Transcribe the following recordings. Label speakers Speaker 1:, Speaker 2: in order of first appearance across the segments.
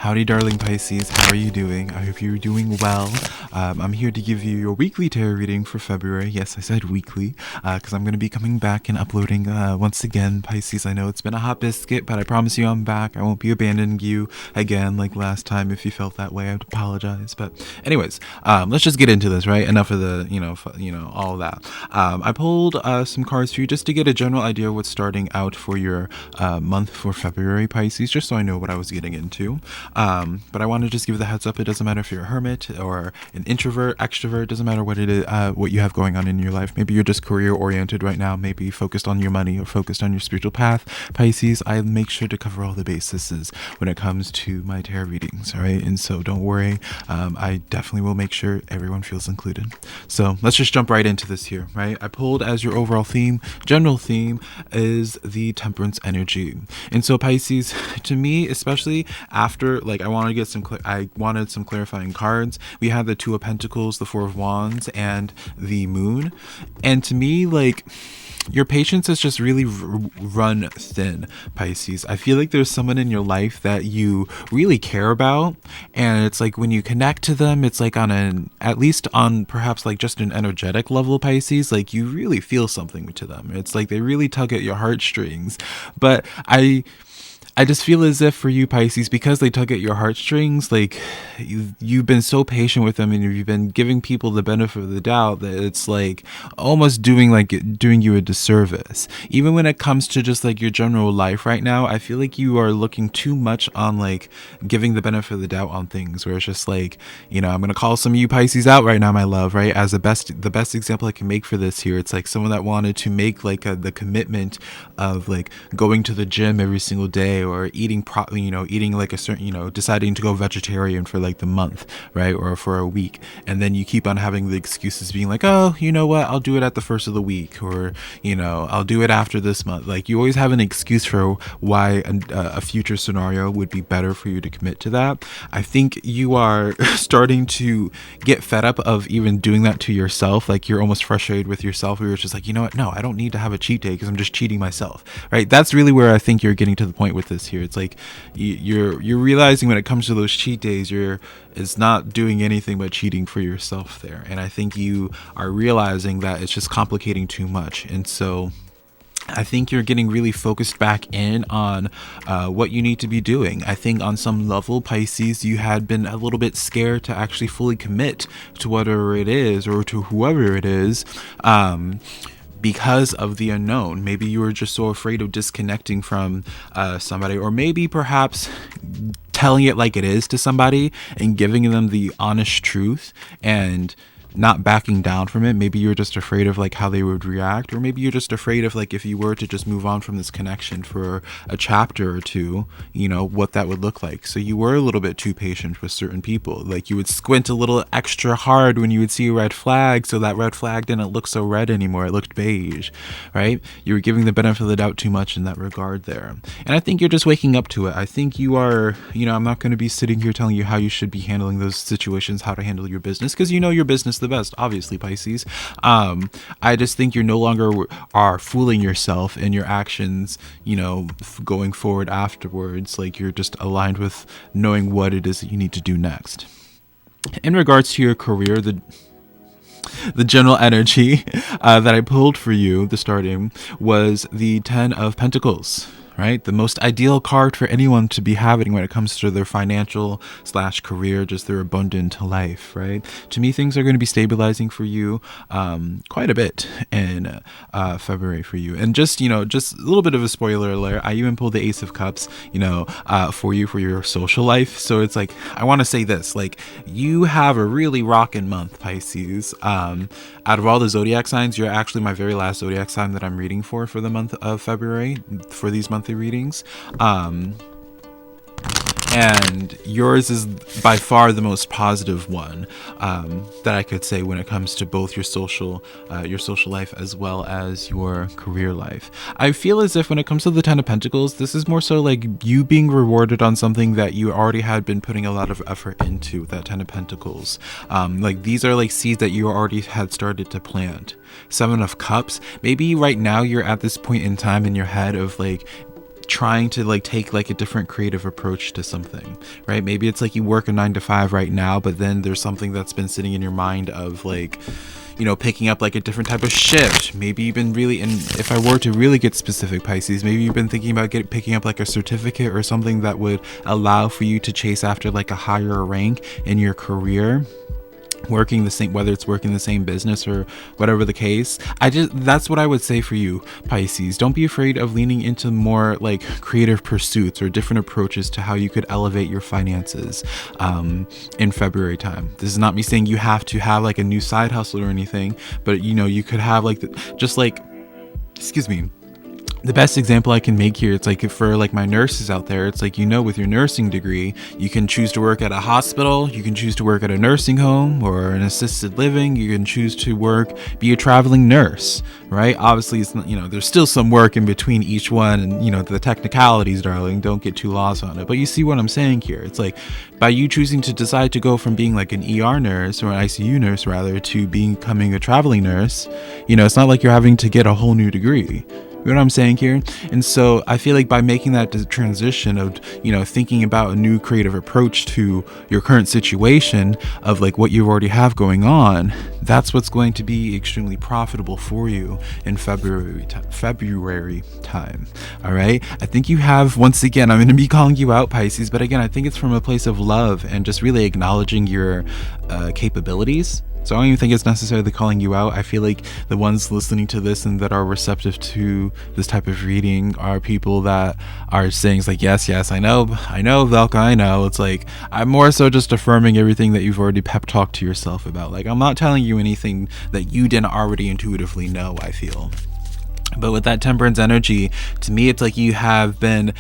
Speaker 1: Howdy, darling Pisces. How are you doing? I hope you're doing well. I'm here to give you your weekly tarot reading for February. Yes, I said weekly, because I'm going to be coming back and uploading once again, Pisces. I know it's been a hot biscuit, but I promise you I'm back. I won't be abandoning you again like last time. If you felt that way, I would apologize. But anyways, let's just get into this, right? Enough of the, all of that. I pulled some cards for you just to get a general idea of what's starting out for your month for February, Pisces, just so I know what I was getting into. But I want to just give the heads up. It doesn't matter if you're a hermit or an introvert, extrovert. It doesn't matter what it is, what you have going on in your life. Maybe you're just career oriented right now. Maybe focused on your money or focused on your spiritual path. Pisces, I make sure to cover all the bases when it comes to my tarot readings. All right. And so don't worry. I definitely will make sure everyone feels included. So let's just jump right into this here. Right. I pulled as your overall theme, general theme is the temperance energy. And so Pisces, to me, especially after, I wanted some clarifying cards. We had the Two of Pentacles, the Four of Wands, and the Moon. And to me, your patience has just really run thin, Pisces. I feel like there's someone in your life that you really care about, and it's like when you connect to them, it's like at least on perhaps just an energetic level, Pisces, you really feel something to them. It's like they really tug at your heartstrings. But I just feel as if for you, Pisces, because they tug at your heartstrings, you've been so patient with them and you've been giving people the benefit of the doubt that it's almost doing you a disservice. Even when it comes to just your general life right now, I feel like you are looking too much on giving the benefit of the doubt on things, where it's just I'm gonna call some of you Pisces out right now, my love, right? As the best example I can make for this here, it's someone that wanted to make the commitment of going to the gym every single day, or eating eating a certain, deciding to go vegetarian for the month, right? Or for a week. And then you keep on having the excuses being oh, you know what? I'll do it at the first of the week, or, I'll do it after this month. You always have an excuse for why a future scenario would be better for you to commit to that. I think you are starting to get fed up of even doing that to yourself. You're almost frustrated with yourself, where you're just you know what? No, I don't need to have a cheat day because I'm just cheating myself, right? That's really where I think you're getting to the point with this here. It's you're realizing when it comes to those cheat days, it's not doing anything but cheating for yourself there. And I think you are realizing that it's just complicating too much. And so I think you're getting really focused back in on what you need to be doing. I think on some level, Pisces, you had been a little bit scared to actually fully commit to whatever it is, or to whoever it is, because of the unknown. Maybe you were just so afraid of disconnecting from somebody, or maybe perhaps telling it like it is to somebody and giving them the honest truth and not backing down from it. Maybe you're just afraid of how they would react, or maybe you're just afraid of if you were to just move on from this connection for a chapter or two, what that would look like. So you were a little bit too patient with certain people. You would squint a little extra hard when you would see a red flag, so that red flag didn't look so red anymore, it looked beige, right? You were giving the benefit of the doubt too much in that regard there. And I think you're just waking up to it. I think you are, I'm not going to be sitting here telling you how you should be handling those situations, how to handle your business, because your business the best, obviously, Pisces. I just think you're no longer are fooling yourself in your actions, going forward afterwards. You're just aligned with knowing what it is that you need to do next. In regards to your career, the general energy that I pulled for you, the starting, was the Ten of Pentacles. Right? The most ideal card for anyone to be having when it comes to their financial / career, just their abundant life, right? To me, things are going to be stabilizing for you quite a bit in February for you. And just a little bit of a spoiler alert, I even pulled the Ace of Cups, for you, for your social life. So it's I want to say this, you have a really rockin' month, Pisces. Out of all the zodiac signs, you're actually my very last zodiac sign that I'm reading for the month of February, for these monthly readings. And yours is by far the most positive one that I could say when it comes to both your social life as well as your career life. I feel as if when it comes to the Ten of Pentacles, this is more so you being rewarded on something that you already had been putting a lot of effort into, that Ten of Pentacles. These are seeds that you already had started to plant. Seven of Cups, maybe right now you're at this point in time in your head of trying to like take like a different creative approach to something, right? Maybe it's like you work a 9 to 5 right now, but then there's something that's been sitting in your mind of like, picking up like a different type of shift. Maybe you've been really, and if I were to really get specific, Pisces, maybe you've been thinking about picking up like a certificate or something that would allow for you to chase after like a higher rank in your career, working the same, whether it's working the same business or whatever the case. That's what I would say for you, Pisces. Don't be afraid of leaning into more like creative pursuits or different approaches to how you could elevate your finances in February time. This is not me saying you have to have like a new side hustle or anything, but you could have like the best example I can make here, it's like for like my nurses out there, it's like, with your nursing degree, you can choose to work at a hospital, you can choose to work at a nursing home or an assisted living, you can choose to be a traveling nurse, right? Obviously, it's not, there's still some work in between each one, and the technicalities, darling, don't get too lost on it. But you see what I'm saying here? It's like by you choosing to decide to go from being like an ER nurse or an ICU nurse rather to becoming a traveling nurse, it's not like you're having to get a whole new degree. You know what I'm saying here? And so I feel like by making that transition of, thinking about a new creative approach to your current situation of like what you already have going on, that's what's going to be extremely profitable for you in February time. All right. I think you have, once again, I'm going to be calling you out, Pisces, but again, I think it's from a place of love and just really acknowledging your capabilities. So I don't even think it's necessarily calling you out. I feel like the ones listening to this and that are receptive to this type of reading are people that are saying, like, yes, I know, Velca, I know. It's like, I'm more so just affirming everything that you've already pep talked to yourself about. Like, I'm not telling you anything that you didn't already intuitively know, I feel. But with that Temperance energy, to me, it's like you have been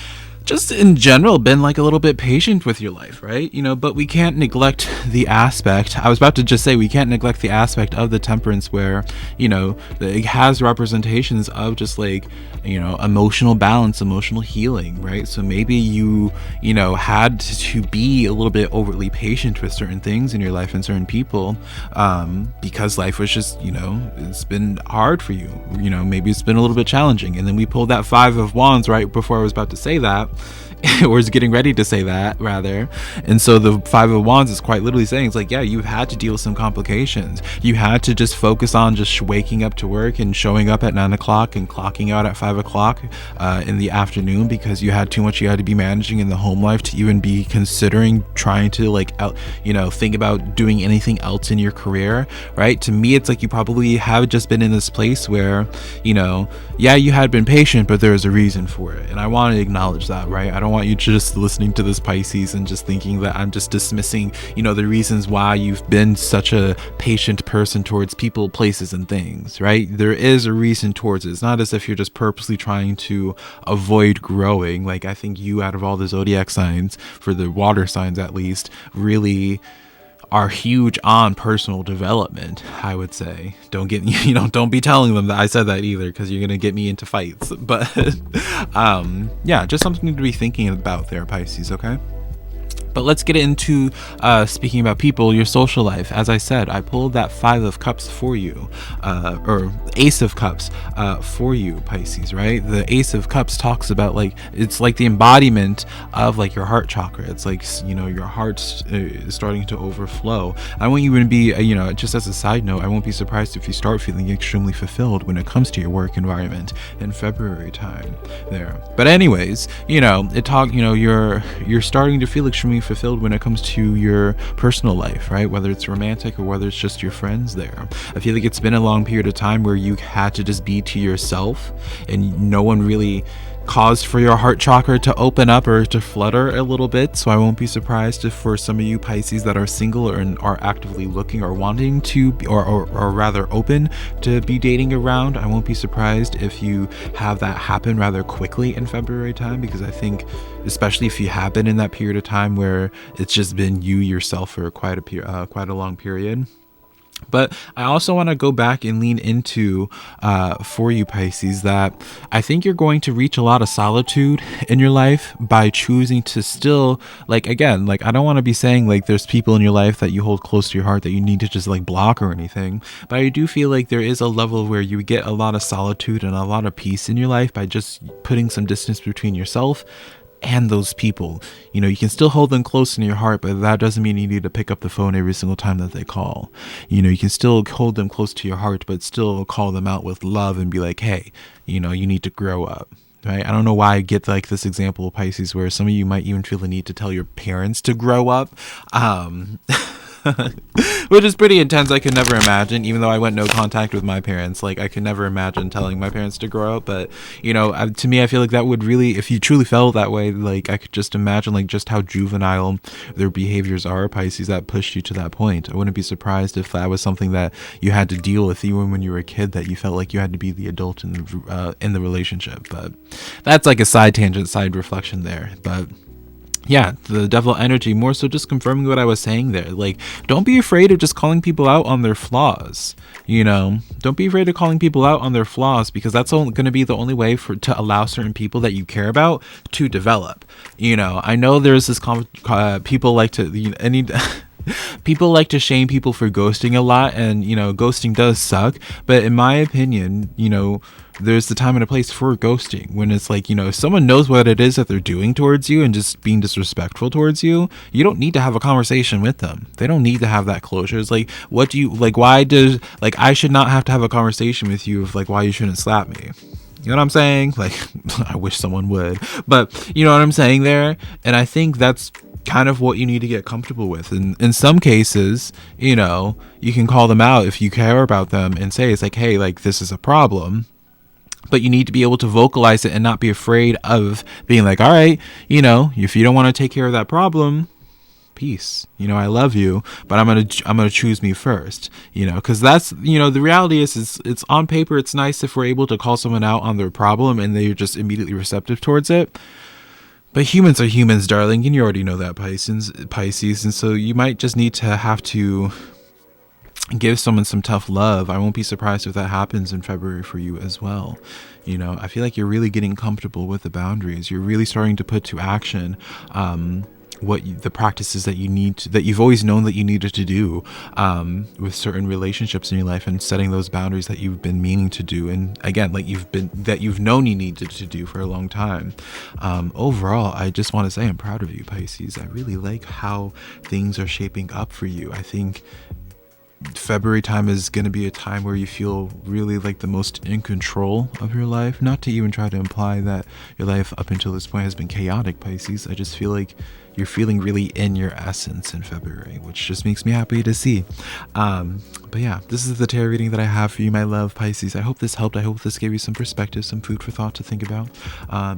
Speaker 1: just in general been like a little bit patient with your life, right? But we can't neglect the aspect. I was about to just say we can't neglect the aspect of the Temperance where, it has representations of just like, emotional balance, emotional healing, right? So maybe you had to be a little bit overtly patient with certain things in your life and certain people because life was just, it's been hard for you. Maybe it's been a little bit challenging. And then we pulled that 5 of Wands right before I was about to say that. Or is getting ready to say that rather. And so the 5 of Wands is quite literally saying, it's like, yeah, you've had to deal with some complications. You had to just focus on just waking up to work and showing up at 9 o'clock and clocking out at 5 o'clock in the afternoon because you had too much you had to be managing in the home life to even be considering trying to think about doing anything else in your career, right? To me, it's like you probably have just been in this place where, yeah, you had been patient, but there was a reason for it. And I want to acknowledge that, right? I don't want you just listening to this, Pisces, and just thinking that I'm just dismissing, the reasons why you've been such a patient person towards people, places, and things, right? There is a reason towards it. It's not as if you're just purposely trying to avoid growing. Like, I think you, out of all the zodiac signs, for the water signs at least, really are huge on personal development, I would say. Don't be telling them that I said that either, because you're gonna get me into fights. But yeah, just something to be thinking about there, Pisces, okay? But let's get into speaking about people, your social life. As I said, I pulled that 5 of Cups for you, or Ace of Cups for you, Pisces, right? The Ace of Cups talks about it's like the embodiment of like your heart chakra. It's like, your heart's starting to overflow. I want you to be, just as a side note, I won't be surprised if you start feeling extremely fulfilled when it comes to your work environment in February time there. But anyways, you're starting to feel extremely fulfilled when it comes to your personal life, right? Whether it's romantic or whether it's just your friends there. I feel like it's been a long period of time where you had to just be to yourself and no one really caused for your heart chakra to open up or to flutter a little bit. So I won't be surprised if for some of you Pisces that are single or are actively looking or wanting to or rather open to be dating around, I won't be surprised if you have that happen rather quickly in February time, because I think especially if you have been in that period of time where it's just been you yourself for quite a long period, But I also want to go back and lean into, for you Pisces, that I think you're going to reach a lot of solitude in your life by choosing to still, like, again, like, I don't want to be saying like there's people in your life that you hold close to your heart that you need to just like block or anything. But I do feel like there is a level where you get a lot of solitude and a lot of peace in your life by just putting some distance between yourself and those people. You know, you can still hold them close in your heart, but that doesn't mean you need to pick up the phone every single time that they call. You know, you can still hold them close to your heart, but still call them out with love and be like, hey, you know, you need to grow up. Right? I don't know why I get like this example of Pisces where some of you might even feel the need to tell your parents to grow up. Which is pretty intense. I could never imagine, even though I went no contact with my parents, like I could never imagine telling my parents to grow up. But you know, to me, I feel like that would really, if you truly felt that way, like I could just imagine like just how juvenile their behaviors are, Pisces, that pushed you to that point. I wouldn't be surprised if that was something that you had to deal with even when you were a kid, that you felt like you had to be the adult in the relationship. But that's like a side tangent, side reflection there. But yeah, the devil energy, more so just confirming what I was saying there. Like, don't be afraid of just calling people out on their flaws. You know, don't be afraid of calling people out on their flaws, because that's going to be the only way to allow certain people that you care about to develop. You know, I know there's this people like to people like to shame people for ghosting a lot, and you know, ghosting does suck, but in my opinion, you know, there's the time and a place for ghosting. When it's like, you know, if someone knows what it is that they're doing towards you and just being disrespectful towards you, you don't need to have a conversation with them. They don't need to have that closure. It's like, what do you like, why does, like, I should not have to have a conversation with you of like why you shouldn't slap me. You know what I'm saying? Like, I wish someone would, but you know what I'm saying there. And I think that's kind of what you need to get comfortable with. And in some cases, you know, you can call them out if you care about them and say, it's like, hey, like, this is a problem. But you need to be able to vocalize it and not be afraid of being like, all right, you know, if you don't want to take care of that problem, peace. You know, I love you, but I'm gonna choose me first. You know, because that's, you know, the reality is it's on paper. It's nice if we're able to call someone out on their problem and they're just immediately receptive towards it. But humans are humans, darling, and you already know that, Pisces. And so you might just need to have to give someone some tough love. I won't be surprised if that happens in February for you as well. You know, I feel like you're really getting comfortable with the boundaries. You're really starting to put to action the practices that you need to, that you've always known that you needed to do with certain relationships in your life, and setting those boundaries that you've been meaning to do, and again, like you've known you needed to do for a long time. Overall, I just want to say I'm proud of you, Pisces. I really like how things are shaping up for you. I think February time is going to be a time where you feel really like the most in control of your life. Not to even try to imply that your life up until this point has been chaotic, Pisces. I just feel like you're feeling really in your essence in February, which just makes me happy to see. But yeah, this is the tarot reading that I have for you, my love, Pisces. I hope this helped. I hope this gave you some perspective, some food for thought to think about.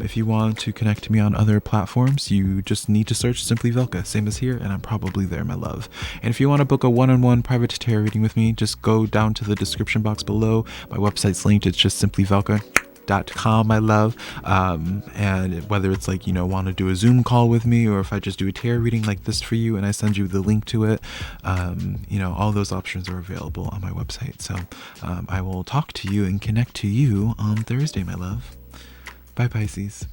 Speaker 1: If you want to connect to me on other platforms, you just need to search SimplyVelca, same as here, and I'm probably there, my love. And if you want to book a one-on-one private tarot reading with me, just go down to the description box below. My website's linked. It's just SimplyVelca.com, my love. And whether it's like, you know, want to do a Zoom call with me, or if I just do a tarot reading like this for you and I send you the link to it, you know, all those options are available on my website. So I will talk to you and connect to you on Thursday, my love. Bye, Pisces.